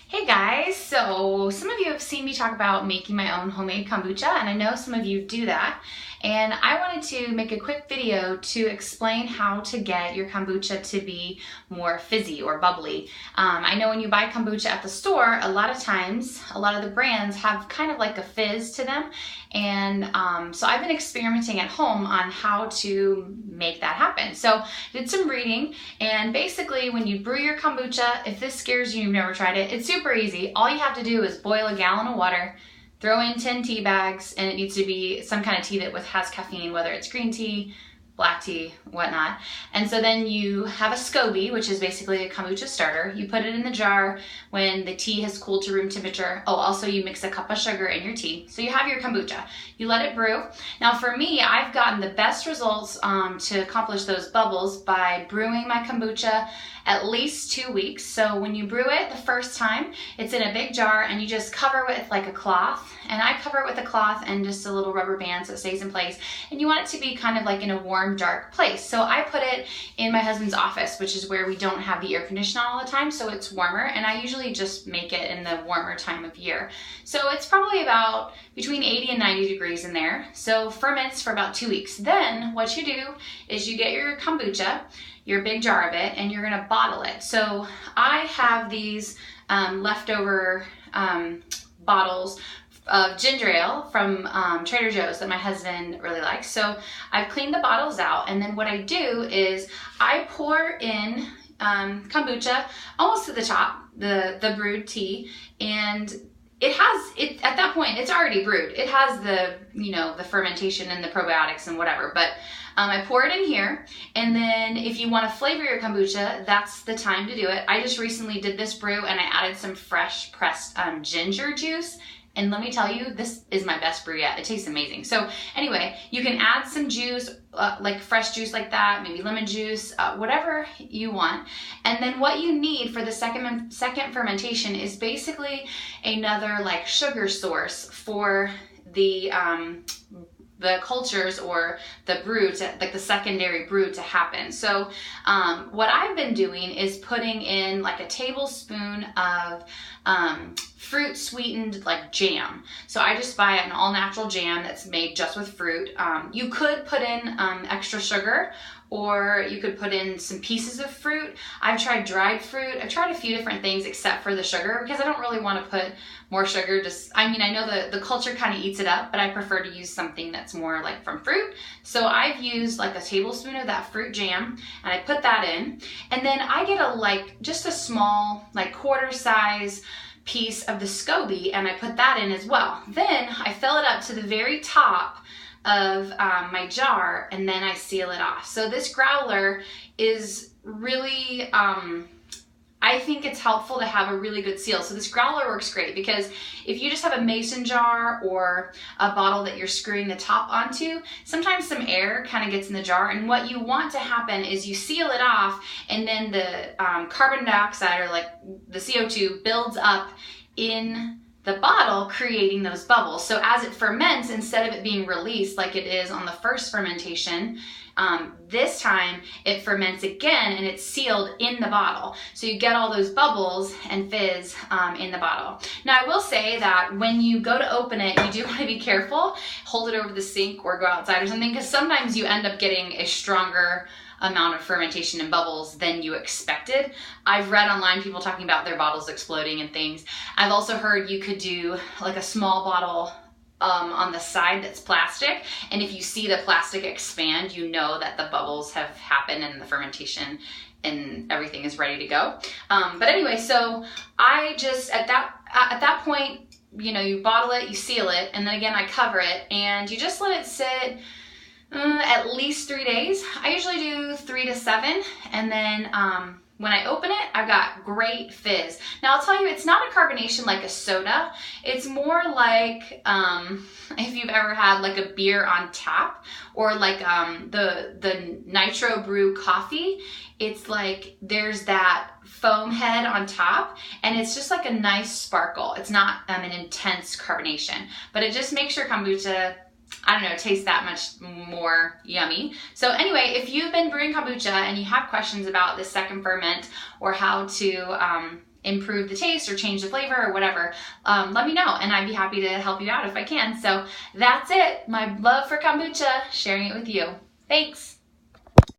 Hey guys, so some of you have seen me talk about making my own homemade kombucha, and I know some of you do that. And I wanted to make a quick video to explain how to get your kombucha to be more fizzy or bubbly. I know when you buy kombucha at the store, a lot of times, a lot of the brands have kind of like a fizz to them. And so I've been experimenting at home on how to make that happen. So I did some reading, and basically when you brew your kombucha, if this scares you, you've never tried it, it's super easy. All you have to do is boil a gallon of water, throw in 10 tea bags, and it needs to be some kind of tea that has caffeine, whether it's green tea, black tea, whatnot. And so then you have a SCOBY, which is basically a kombucha starter. You put it in the jar when the tea has cooled to room temperature. Oh, also you mix a cup of sugar in your tea. So you have your kombucha. You let it brew. Now for me, I've gotten the best results to accomplish those bubbles by brewing my kombucha at least 2 weeks. So when you brew it the first time, it's in a big jar and you just cover it with like a cloth. And I cover it with a cloth and just a little rubber band so it stays in place. And you want it to be kind of like in a warm, dark place. So I put it in my husband's office, which is where we don't have the air conditioner all the time, so it's warmer. And I usually just make it in the warmer time of year. So it's probably about between 80 and 90 degrees in there. So ferments for about 2 weeks. Then what you do is you get your kombucha, your big jar of it, and you're gonna bottle it. So I have these leftover bottles of ginger ale from Trader Joe's that my husband really likes. So I've cleaned the bottles out, and then what I do is I pour in kombucha almost to the top, the brewed tea, and it at that point it's already brewed. It has the fermentation and the probiotics and whatever, but I pour it in here, and then if you want to flavor your kombucha, that's the time to do it. I just recently did this brew and I added some fresh pressed ginger juice. And let me tell you, this is my best brew yet. It tastes amazing. So anyway, you can add some juice, like fresh juice like that, maybe lemon juice, whatever you want. And then what you need for the second fermentation is basically another like sugar source for the cultures or the brew like the secondary brew to happen. So what I've been doing is putting in like a tablespoon of fruit sweetened like jam. So I just buy an all natural jam that's made just with fruit. You could put in extra sugar, or you could put in some pieces of fruit. I've tried dried fruit. I've tried a few different things except for the sugar because I don't really want to put more sugar. I know the culture kind of eats it up, but I prefer to use something that's more like from fruit. So I've used like a tablespoon of that fruit jam, and I put that in, and then I get just a small like quarter size piece of the SCOBY, and I put that in as well. Then I fill it up to the very top of my jar, and then I seal it off. So this growler is really, I think it's helpful to have a really good seal. So this growler works great because if you just have a mason jar or a bottle that you're screwing the top onto, sometimes some air kind of gets in the jar, and what you want to happen is you seal it off, and then the carbon dioxide, or like the CO2, builds up in the bottle, creating those bubbles. So as it ferments, instead of it being released like it is on the first fermentation, this time it ferments again and it's sealed in the bottle. So you get all those bubbles and fizz in the bottle. Now I will say that when you go to open it, you do want to be careful. Hold it over the sink or go outside or something, because sometimes you end up getting a stronger amount of fermentation and bubbles than you expected. I've read online people talking about their bottles exploding and things. I've also heard you could do like a small bottle on the side that's plastic, and if you see the plastic expand, you know that the bubbles have happened and the fermentation and everything is ready to go. But anyway, so I just at that point, you bottle it, you seal it, and then again I cover it, and you just let it sit at least 3 days. I usually do 3 to 7, and then when I open it, I've got great fizz. Now I'll tell you, it's not a carbonation like a soda. It's more like if you've ever had like a beer on tap, or like the nitro brew coffee. It's like there's that foam head on top, and it's just like a nice sparkle. It's not an intense carbonation, but it just makes your kombucha, I don't know, taste that much more yummy. So anyway, if you've been brewing kombucha and you have questions about the second ferment or how to improve the taste or change the flavor or whatever, let me know, and I'd be happy to help you out if I can. So that's it. My love for kombucha, sharing it with you. Thanks.